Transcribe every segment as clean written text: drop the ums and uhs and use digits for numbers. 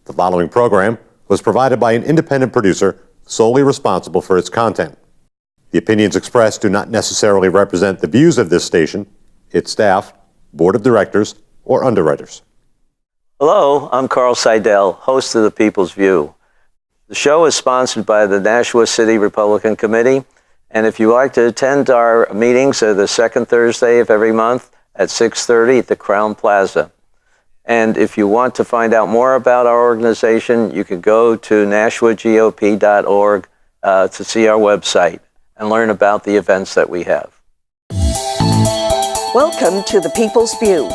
The following program was provided by an independent producer solely responsible for its content. The opinions expressed do not necessarily represent the views of this station, its staff, board of directors, or underwriters. Hello, I'm Carl Seidel, host of The People's View. The show is sponsored by the Nashua City Republican Committee, and if you like to attend our meetings, they're the second Thursday of every month at 6:30 at the Crown Plaza. And if you want to find out more about our organization, you can go to nashuagop.org to see our website and learn about the events that we have. Welcome to The People's View.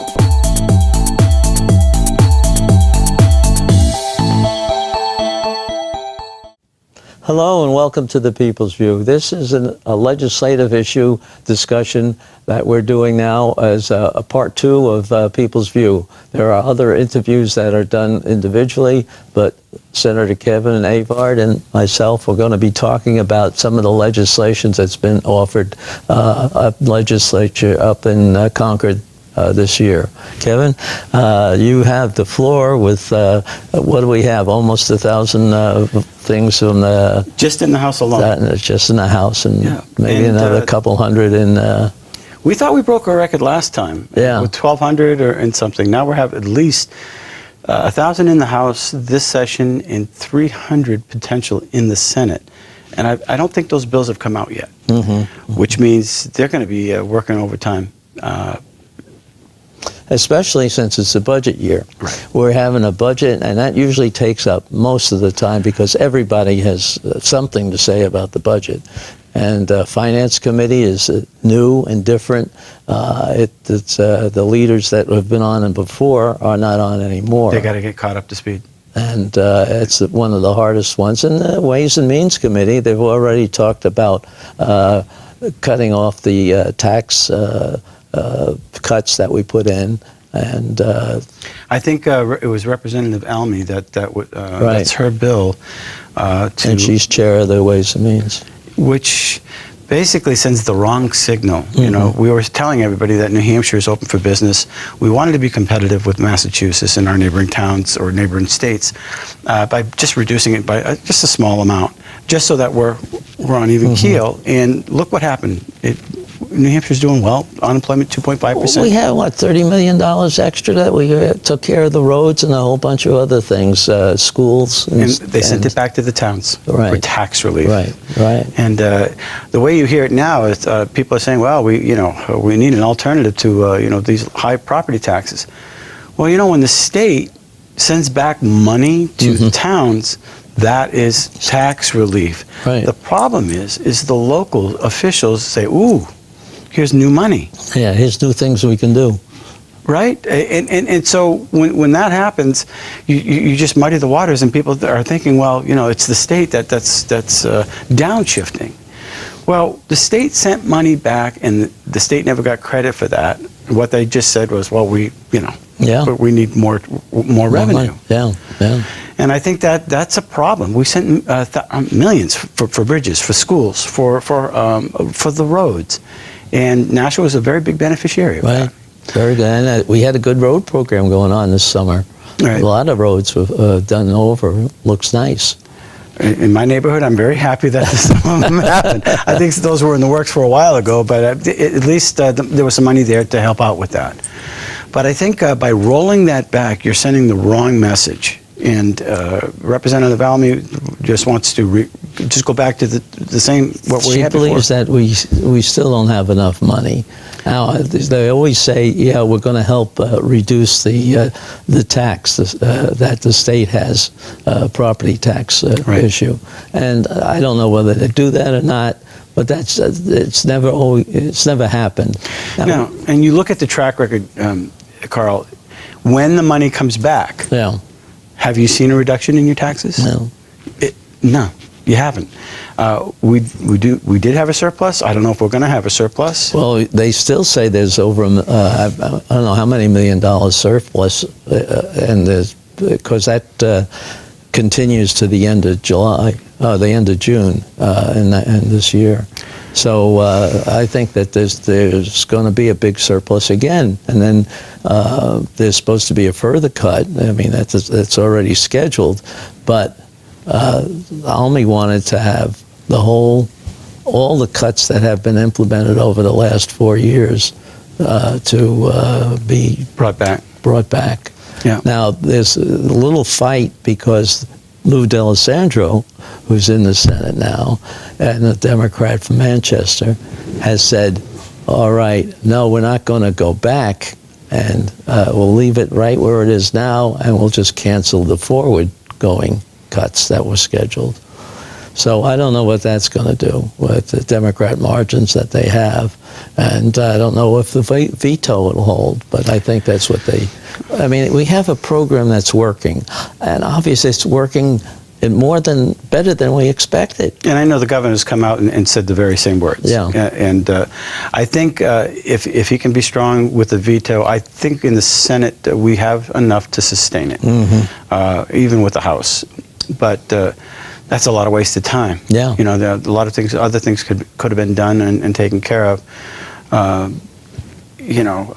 Hello and welcome to The People's View. This is a legislative issue discussion that we're doing now as a part two of People's View. There are other interviews that are done individually, but Senator Kevin Avard and myself are going to be talking about some of the legislations that's been offered legislature up in Concord this year. Kevin, you have the floor with, what do we have, almost 1,000 things from the... Just in the House alone. Just in the House, and maybe another couple hundred in... We thought we broke our record last time with 1,200 or in something. Now we have at least 1,000 in the House this session and 300 potential in the Senate. And I don't think those bills have come out yet, which means they're going to be working overtime. Especially since it's a budget year. Right. We're having a budget, and that usually takes up most of the time because everybody has something to say about the budget. And Finance Committee is new and different. It's the leaders that have been on it before are not on anymore. They got to get caught up to speed. And it's one of the hardest ones. And the Ways and Means Committee, they've already talked about cutting off the tax cuts that we put in, and I think it was Representative Almy that's her bill. And she's chair of the Ways and Means, which basically sends the wrong signal. You know, we were telling everybody that New Hampshire is open for business. We wanted to be competitive with Massachusetts and our neighboring towns or neighboring states by just reducing it by just a small amount, just so that we're on even keel. And look what happened. New Hampshire's doing well. Unemployment 2.5%. We had, what, $30 million extra that we took care of the roads and a whole bunch of other things, schools. And they sent it back to the towns for tax relief. Right. And the way you hear it now is people are saying, well, we need an alternative to these high property taxes. Well, when the state sends back money to the towns, that is tax relief. Right. The problem is the local officials say, ooh, here's new money. Yeah, here's new things we can do. Right? And so when that happens, you just muddy the waters, and people are thinking, well, it's the state that's downshifting. Well, the state sent money back, and the state never got credit for that. What they just said was, well, we need more revenue. Yeah. And I think that's a problem. We sent millions for bridges, for schools, for the roads. And Nashua was a very big beneficiary of that. Very good. And we had a good road program going on this summer. Right. A lot of roads were done over. Looks nice. In my neighborhood, I'm very happy that some of them happened. I think those were in the works for a while ago, but at least there was some money there to help out with that. But I think by rolling that back, you're sending the wrong message. And Representative Almy just wants to just go back to the same what we had before. She believes that we still don't have enough money. Now they always say, we're going to help reduce the tax that the state has, property tax issue, and I don't know whether they do that or not. But it's never happened. Now, and you look at the track record, Carl. When the money comes back. Yeah. Have you seen a reduction in your taxes? No. No, you haven't. We did have a surplus. I don't know if we're going to have a surplus. Well, they still say there's over I don't know how many $1 million surplus, and because that continues to the end of July, the end of June, in this year. So I think that there's going to be a big surplus again, and then there's supposed to be a further cut. I mean, that's already scheduled, but Almy wanted to have all the cuts that have been implemented over the last 4 years to be Brought back. Yeah. Now, there's a little fight because Lou D'Alessandro, who's in the Senate now, and a Democrat from Manchester, has said, all right, no, we're not going to go back, and we'll leave it right where it is now, and we'll just cancel the forward-going cuts that were scheduled. So I don't know what that's going to do with the Democrat margins that they have, and I don't know if the veto will hold, but I think that's what I mean, we have a program that's working, and obviously it's working better than we expected. And I know the governor's come out and said the very same words. Yeah. And I think if he can be strong with the veto, I think in the Senate we have enough to sustain it, even with the House. But that's a lot of wasted time. Yeah. You know, there are a lot of things, other things could have been done and taken care of. You know,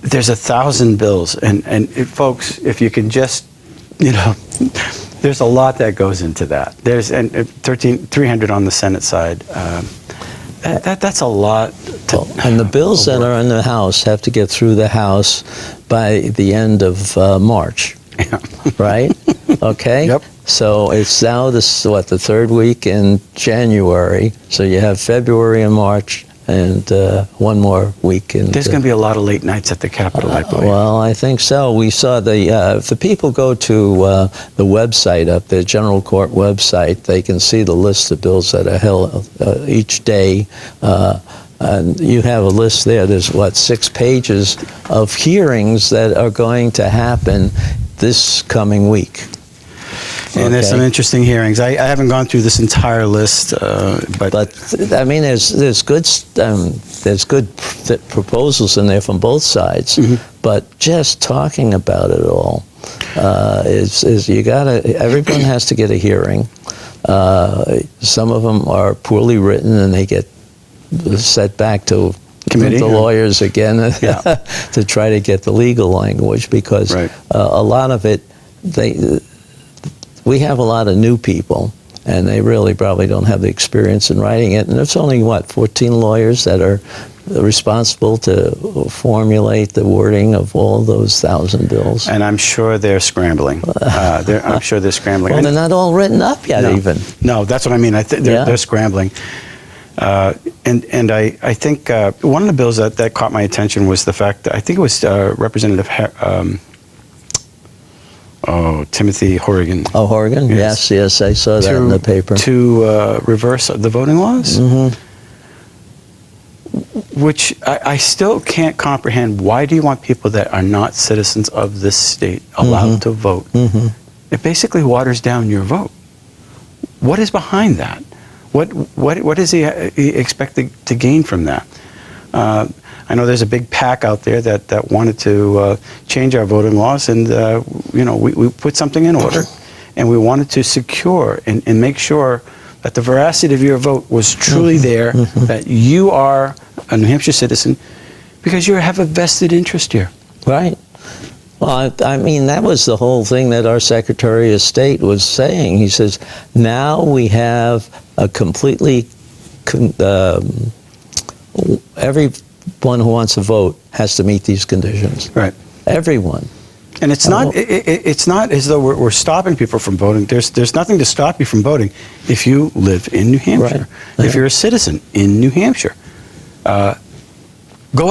there's 1,000 bills, and folks, if you can just, you know, there's a lot that goes into that. There's 300 on the Senate side. That's a lot. And the bills that are in the House have to get through the House by the end of March. Yeah. Right? Okay? Yep. So it's now the third week in January. So you have February and March and one more week. There's going to be a lot of late nights at the Capitol, I believe. Well, I think so. We saw if the people go to the website up the General Court website, they can see the list of bills that are held each day. And you have a list there. There's, 6 pages of hearings that are going to happen this coming week. And there's some interesting hearings. I haven't gone through this entire list, but I mean, there's good proposals in there from both sides. But just talking about it all is you gotta. Everyone has to get a hearing. Some of them are poorly written, and they get set back to committee, the lawyers again to try to get the legal language, because a lot of it we have a lot of new people, and they really probably don't have the experience in writing it. And there's only, 14 lawyers that are responsible to formulate the wording of all those 1,000 bills. And I'm sure they're scrambling. I'm sure they're scrambling. Well, they're not all written up yet, even. No, that's what I mean. They're scrambling. And I think one of the bills that caught my attention was the fact that I think it was Representative Timothy Horrigan. Oh, Horrigan? Yes, I saw that in the paper. To reverse the voting laws, which I still can't comprehend. Why do you want people that are not citizens of this state allowed to vote? It basically waters down your vote. What is behind that? What does he expect to gain from that? I know there's a big pack out there that wanted to change our voting laws, and we put something in order, and we wanted to secure and make sure that the veracity of your vote was truly there, that you are a New Hampshire citizen, because you have a vested interest here. Right. Well, I mean, that was the whole thing that our Secretary of State was saying. He says, now we have a completely, everyone who wants to vote has to meet these conditions. Right. Everyone. And it's not as though we're stopping people from voting. There's nothing to stop you from voting if you live in New Hampshire. Right. If you're a citizen in New Hampshire, go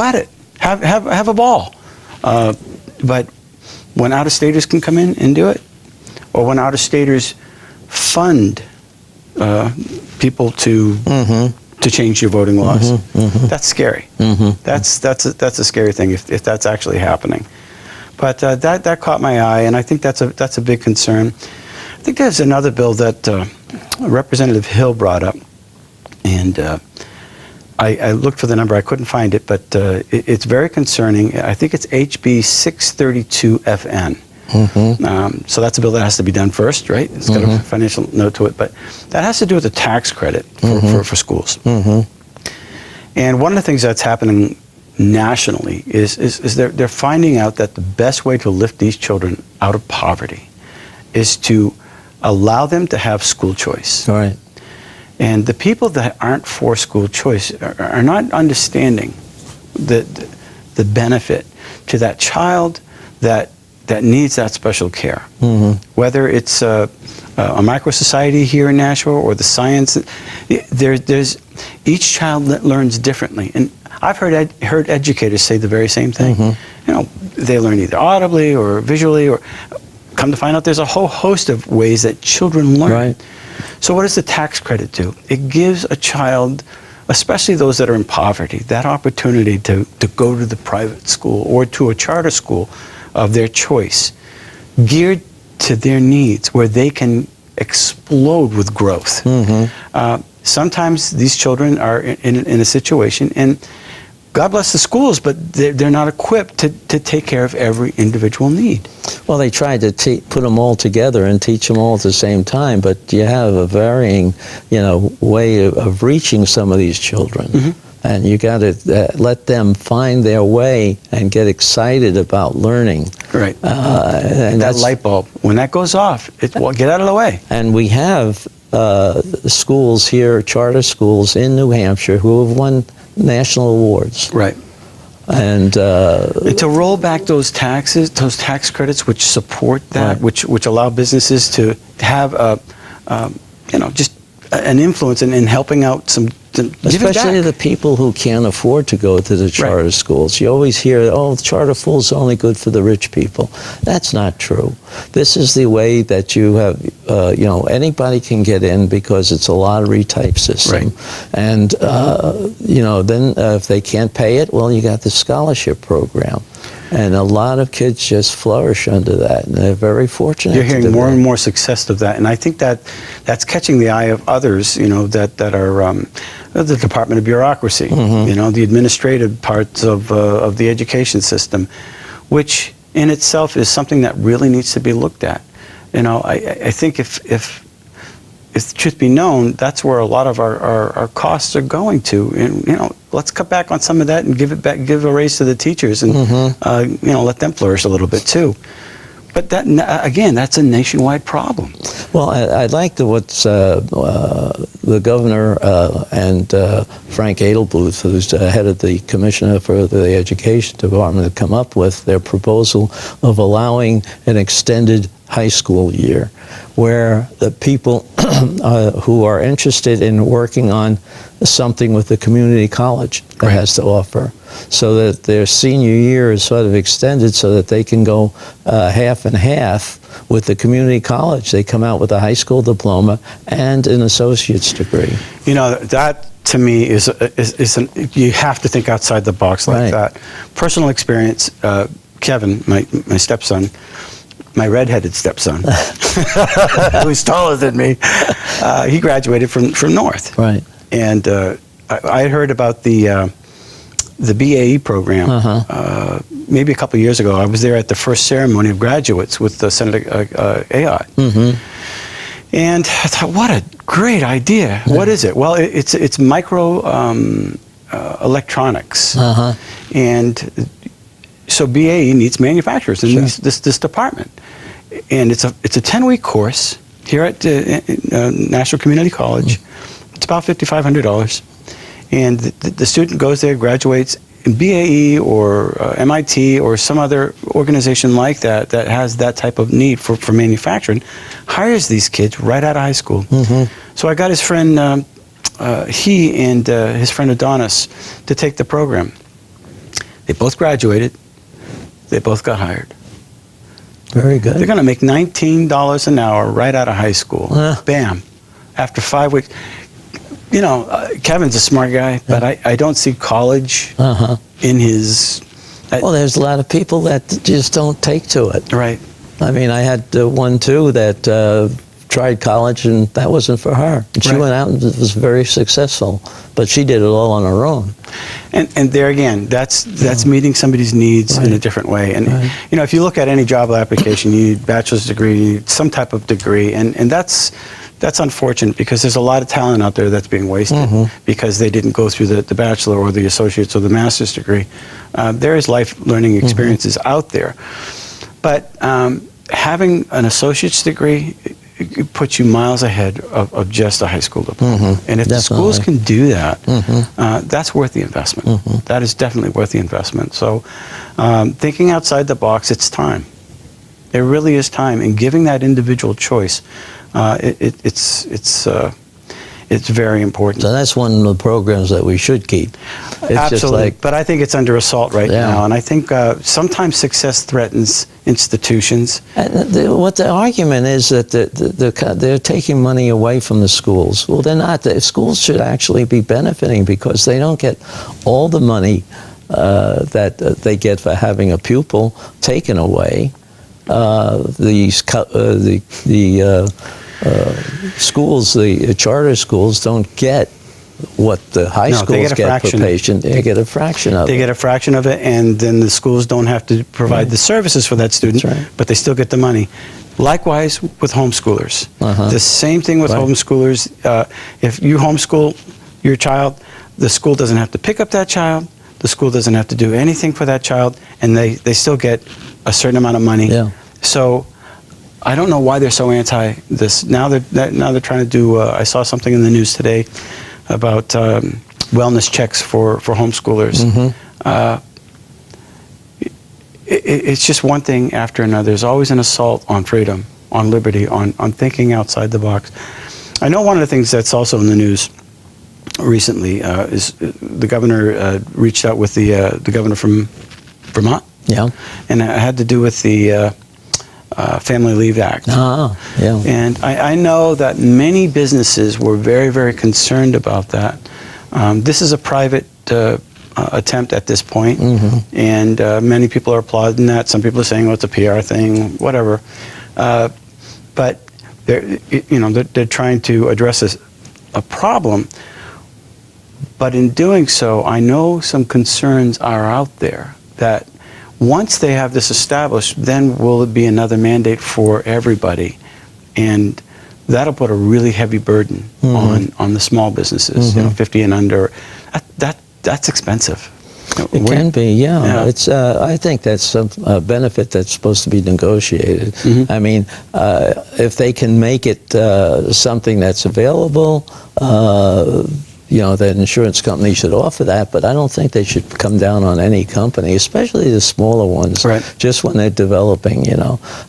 at it. Have a ball. But when out-of-staters can come in and do it, or when out-of-staters fund people to change your voting laws, that's scary. That's a scary thing if that's actually happening. But that caught my eye, and I think that's a big concern. I think there's another bill that Representative Hill brought up, and I looked for the number. I couldn't find it, but it's very concerning. I think it's HB 632 FN. So that's a bill that has to be done first, right? It's got a financial note to it, but that has to do with the tax credit for schools. And one of the things that's happening nationally is they're finding out that the best way to lift these children out of poverty is to allow them to have school choice. Right. And the people that aren't for school choice are not understanding the benefit to that child that needs that special care. Whether it's a micro society here in Nashville or the science, there's each child learns differently. And I've heard educators say the very same thing. You know, they learn either audibly or visually, or come to find out there's a whole host of ways that children learn. Right. So what does the tax credit do? It gives a child, especially those that are in poverty, that opportunity to go to the private school or to a charter school of their choice, geared to their needs, where they can explode with growth. Sometimes these children are in a situation, and God bless the schools, but they're not equipped to take care of every individual need. Well, they tried to put them all together and teach them all at the same time, but you have a varying, way of reaching some of these children. And you got to let them find their way and get excited about learning. Right. And that light bulb, when that goes off, get out of the way. And we have schools here, charter schools in New Hampshire, who have won national awards. Right. And to roll back those taxes, those tax credits, which support that, Right. which allow businesses to have just an influence in helping out some. especially the people who can't afford to go to the charter schools. You always hear, oh, charter schools are only good for the rich people. That's not true. This is the way that you have, anybody can get in because it's a lottery type system. Right. And, then if they can't pay it, well, you got the scholarship program. And a lot of kids just flourish under that, and they're very fortunate. You're hearing more and more success of that, and I think that's catching the eye of others, that are the Department of Bureaucracy, the administrative parts of the education system, which in itself is something that really needs to be looked at. I think if the truth be known, that's where a lot of our costs are going to, and let's cut back on some of that and give a raise to the teachers, and let them flourish a little bit too. But that, again, that's a nationwide problem. Well, I'd like what the governor and Frank Edelbluth, who's head of the commissioner for the education department, have come up with their proposal of allowing an extended high school year, where the people who are interested in working on something with the community college that has to offer, so that their senior year is sort of extended so that they can go half and half with the community college. They come out with a high school diploma and an associate's degree. That to me is you have to think outside the box like that. Personal experience, Kevin, my stepson, my redheaded stepson, who's taller than me, he graduated from North. Right. And I had heard about the BAE program maybe a couple of years ago. I was there at the first ceremony of graduates with Senator Avard. And I thought, what a great idea. What is it? Well, it's micro electronics. And so BAE needs manufacturers in this department. And it's a 10-week course here at National Community College. It's about $5,500. And the student goes there, graduates in BAE or MIT or some other organization like that has that type of need for manufacturing, hires these kids right out of high school. So I got his friend, he and his friend Adonis, to take the program. They both graduated. They both got hired. Very good. They're going to make $19 an hour right out of high school. Bam. After 5 weeks. Kevin's a smart guy, but I don't see college in his... Well, there's a lot of people that just don't take to it. Right. I mean, I had one, too, that tried college, and that wasn't for her. And she Right. went out and was very successful, but she did it all on her own. And there again, that's meeting somebody's needs in a different way. And you know, if you look at any job application, you need bachelor's degree, you need some type of degree, and that's unfortunate because there's a lot of talent out there that's being wasted because they didn't go through the bachelor or the associate's or the master's degree. There is life learning experiences out there, but having an associate's degree, it puts you miles ahead of just a high school diploma. And if the schools can do that, that's worth the investment. That is definitely worth the investment. So thinking outside the box, it's time. It really is time. And giving that individual choice, it's very important. So that's one of the programs that we should keep. It's Absolutely, just like, but I think it's under assault right Yeah. now. And I think sometimes success threatens institutions. what the argument is that they're taking money away from the schools. Well, they're not. The schools should actually be benefiting because they don't get all the money that they get for having a pupil taken away. Schools, the charter schools, don't get what the high schools get per patient. They get a fraction of it. They get a fraction of it, and then the schools don't have to provide the services for that student, That's right. but they still get the money. Likewise with homeschoolers. The same thing with homeschoolers. If you homeschool your child, the school doesn't have to pick up that child. The school doesn't have to do anything for that child, and they still get a certain amount of money. Yeah. So I don't know why they're so anti this. Now they're trying to do. I saw something in the news today about wellness checks for homeschoolers. It's just one thing after another. There's always an assault on freedom, on liberty, on thinking outside the box. I know one of the things that's also in the news recently is the governor reached out with the governor from Vermont. Yeah. And it had to do with the Family Leave Act. Yeah. And I know that many businesses were very, very concerned about that. This is a private attempt at this point, and many people are applauding that. Some people are saying, "Well, it's a PR thing, whatever." But they're trying to address a problem. But in doing so, I know some concerns are out there that once they have this established, then will it be another mandate for everybody? And that'll put a really heavy burden on the small businesses, 50 and under. That's expensive. It can be, yeah. It's. I think that's a benefit that's supposed to be negotiated. I mean, if they can make it something that's available, that insurance company should offer that, but I don't think they should come down on any company, especially the smaller ones, just when they're developing,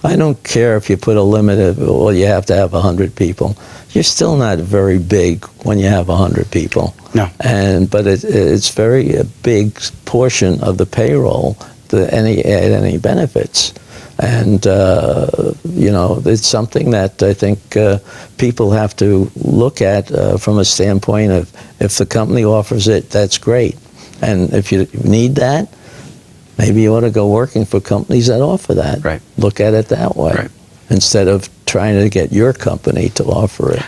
I don't care if you put a limit of, well, you have to have 100 people. You're still not very big when you have 100 people. No. But it's very a big portion of the payroll, any benefits. And, it's something that I think people have to look at from a standpoint of if the company offers it, that's great. And if you need that, maybe you ought to go working for companies that offer that. Right. Look at it that way. Right. Instead of trying to get your company to offer it.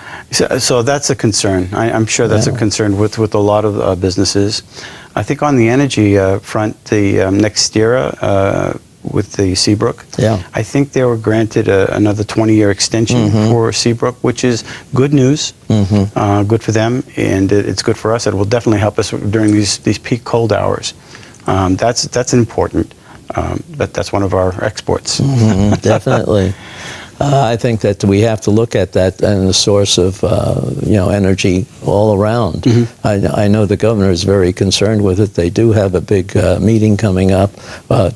So that's a concern. I'm sure that's a concern with a lot of businesses. I think on the energy front, the NextEra with the Seabrook, I think they were granted another 20-year extension for Seabrook, which is good news, good for them, and it's good for us. It will definitely help us during these peak cold hours. That's important. That's one of our exports. Definitely. I think that we have to look at that and the source of energy all around. I know the governor is very concerned with it. They do have a big meeting coming up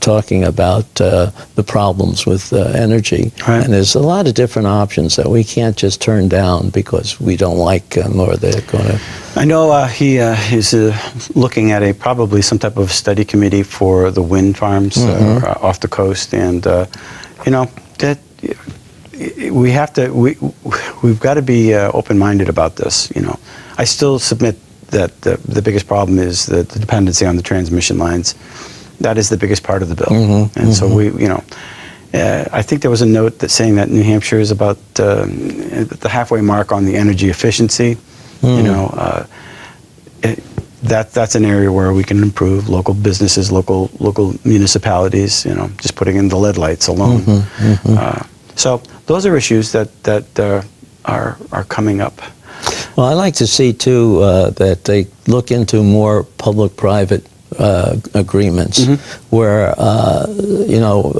talking about the problems with energy. And there's a lot of different options that we can't just turn down because we don't like them or they're going to... I know he is looking at probably some type of study committee for the wind farms off the coast, and that we've got to be open-minded about this. I still submit that the biggest problem is the dependency on the transmission lines. That is the biggest part of the bill, and so I think there was a note that saying that New Hampshire is about the halfway mark on the energy efficiency. You know, that's an area where we can improve. Local businesses, local municipalities. You know, just putting in the LED lights alone. So those are issues that are coming up. Well, I like to see too that they look into more public-private agreements, where you know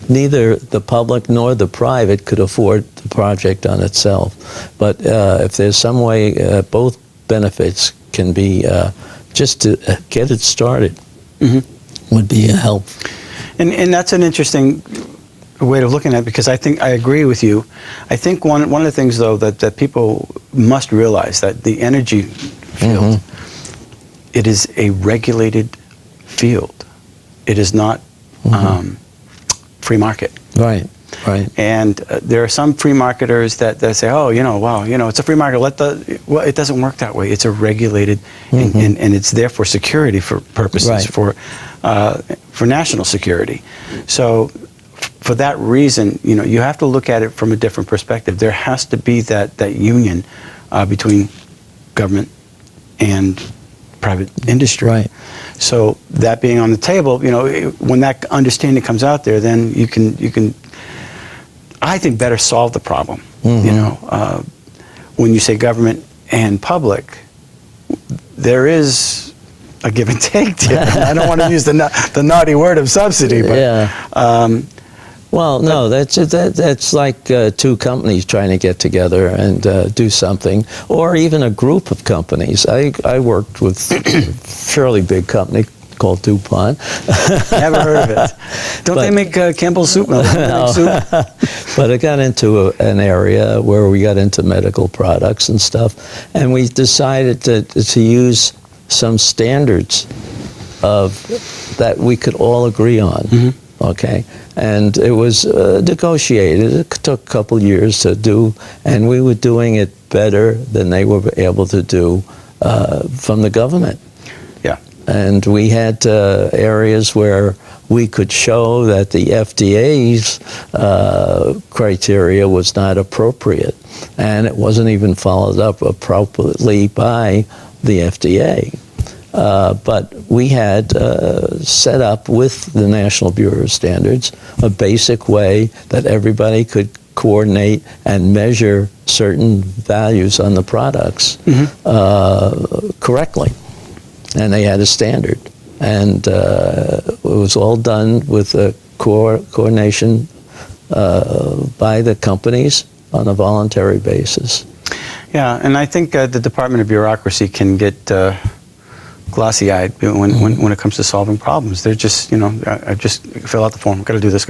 neither the public nor the private could afford the project on itself. But if there's some way both benefits can be just to get it started, would be a help. And that's an interesting way of looking at it, because I think I agree with you. I think one of the things though that people must realize, that the energy field, it is a regulated field. It is not free market. Right. Right. And there are some free marketers that say, oh, you know, wow, you know, it's a free market. Well, it doesn't work that way. It's a regulated, and it's there for security for purposes, for national security. So for that reason, you know, you have to look at it from a different perspective. There has to be that union between government and private industry. Right. So that being on the table, you know, when that understanding comes out there, then you can, I think, better solve the problem. You know, when you say government and public, there is a give and take there. I don't want to use the naughty word of subsidy, but well, no, that's like two companies trying to get together and do something, or even a group of companies. I worked with a fairly big company called DuPont. Never heard of it. Don't they make Campbell's soup? No. But I got into an area where we got into medical products and stuff, and we decided to use some standards that we could all agree on. Okay, and it was negotiated. It took a couple years to do, and we were doing it better than they were able to do from the government. Yeah. And we had areas where we could show that the FDA's criteria was not appropriate, and it wasn't even followed up appropriately by the FDA. But we had set up with the National Bureau of Standards a basic way that everybody could coordinate and measure certain values on the products correctly. And they had a standard. And it was all done with a coordination by the companies on a voluntary basis. Yeah, and I think the Department of Bureaucracy can get glossy-eyed when it comes to solving problems. They're just, you know, I just fill out the form, got to do this,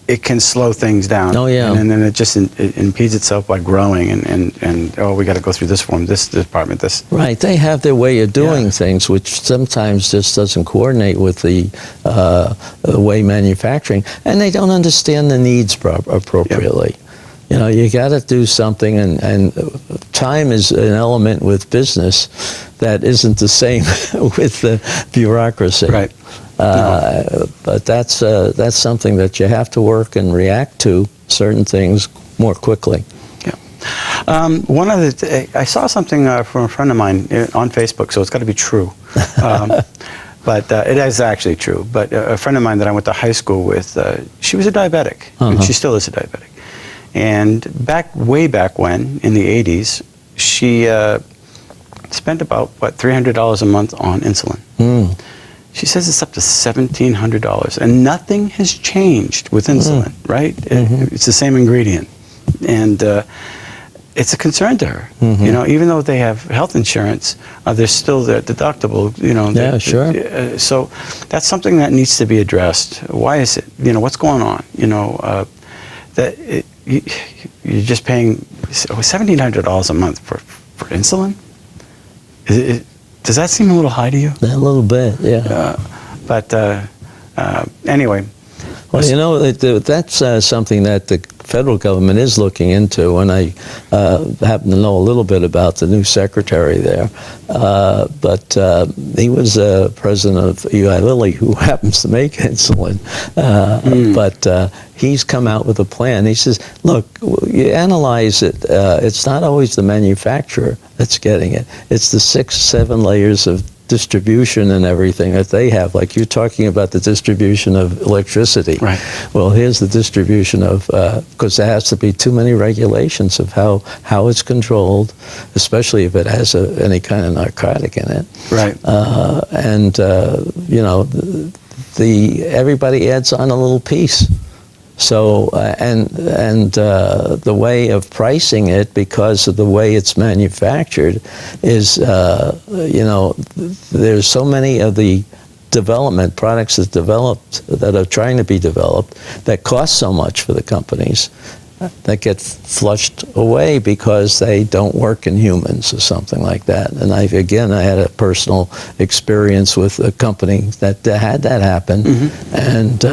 it can slow things down. Oh, yeah. And then it just it impedes itself by growing, and oh, we got to go through this form, this department, this. Right, they have their way of doing things, which sometimes just doesn't coordinate with the way manufacturing, and they don't understand the needs appropriately. Yep. You know, you got to do something, and time is an element with business that isn't the same with the bureaucracy. Right. But that's something that you have to work and react to certain things more quickly. Yeah. One of I saw something from a friend of mine on Facebook, so it's got to be true. But it is actually true. But a friend of mine that I went to high school with, she was a diabetic, and she still is a diabetic. And way back when, in the 80s, she spent about, $300 a month on insulin. She says it's up to $1,700, and nothing has changed with insulin, right? It's the same ingredient. And it's a concern to her. You know, even though they have health insurance, there's still the deductible, you know. Yeah, sure. So that's something that needs to be addressed. Why is it, you know, what's going on? You know, you're just paying $1,700 a month for insulin? Does that seem a little high to you? A little bit, yeah. But anyway, Well, you know, that's something that the federal government is looking into, and I happen to know a little bit about the new secretary there. But he was president of Eli Lilly, who happens to make insulin. But he's come out with a plan. He says, look, you analyze it. It's not always the manufacturer that's getting it. It's the 6, 7 layers of distribution and everything that they have. Like you're talking about the distribution of electricity. Right. Well, here's the distribution of, because there has to be too many regulations of how it's controlled, especially if it has any kind of narcotic in it. Right. You know, everybody adds on a little piece. So, the way of pricing it, because of the way it's manufactured, is, you know, there's so many of the products that are trying to be developed that cost so much for the companies that get flushed away because they don't work in humans or something like that. And I had a personal experience with a company that had that happen, and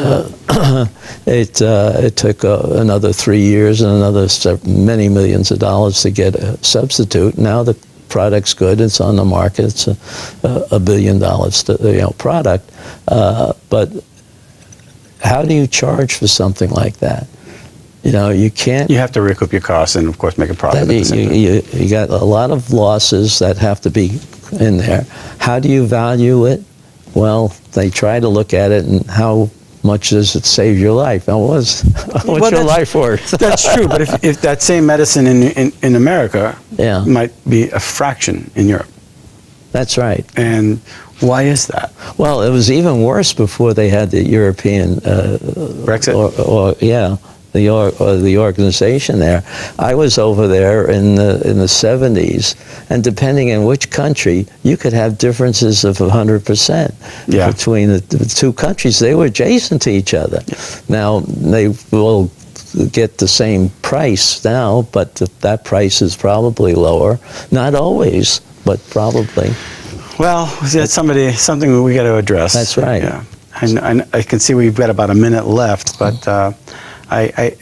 it took another 3 years and another many millions of dollars to get a substitute. Now the product's good; it's on the market. It's a $1 billion product. But how do you charge for something like that? You know, you can't. You have to recoup your costs and, of course, make a profit at the same time. You got a lot of losses that have to be in there. How do you value it? Well, they try to look at it and how much does it save your life? Now, what's your life worth? That's true, but if that same medicine in America might be a fraction in Europe. That's right. And why is that? Well, it was even worse before they had the European Brexit? The organization there. I was over there in the 70s, and depending on which country, you could have differences of 100% between the two countries. They were adjacent to each other. Now, they will get the same price now, but that price is probably lower. Not always, but probably. Well, that's something we got to address. That's right. Yeah. I can see we've got about a minute left, but I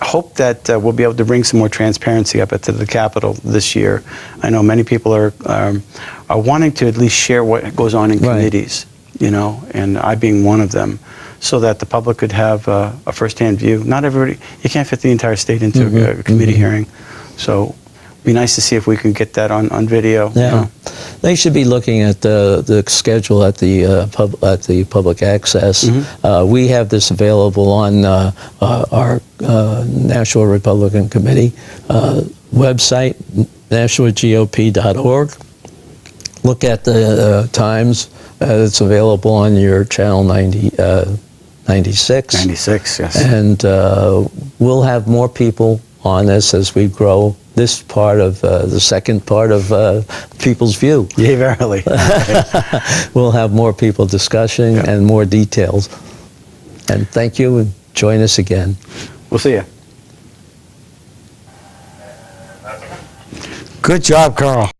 hope that we'll be able to bring some more transparency up to the Capitol this year. I know many people are wanting to at least share what goes on in committees, you know, and I being one of them, so that the public could have a first-hand view. Not everybody, you can't fit the entire state into a committee hearing, so it'd be nice to see if we can get that on video. Yeah. You know. They should be looking at the schedule at the public access. We have this available on our National Republican Committee website, nationalgop.org. Look at the times. It's available on your channel 96. 96, yes. And we'll have more people on this as we grow this part of the second part of People's View. Yea, verily. We'll have more people discussing and more details. And thank you, and join us again. We'll see you. Good job, Carl.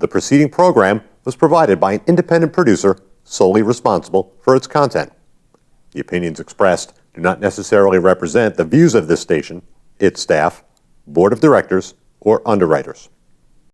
the preceding program was provided by an independent producer solely responsible for its content. The opinions expressed do not necessarily represent the views of this station, its staff, board of directors, or underwriters.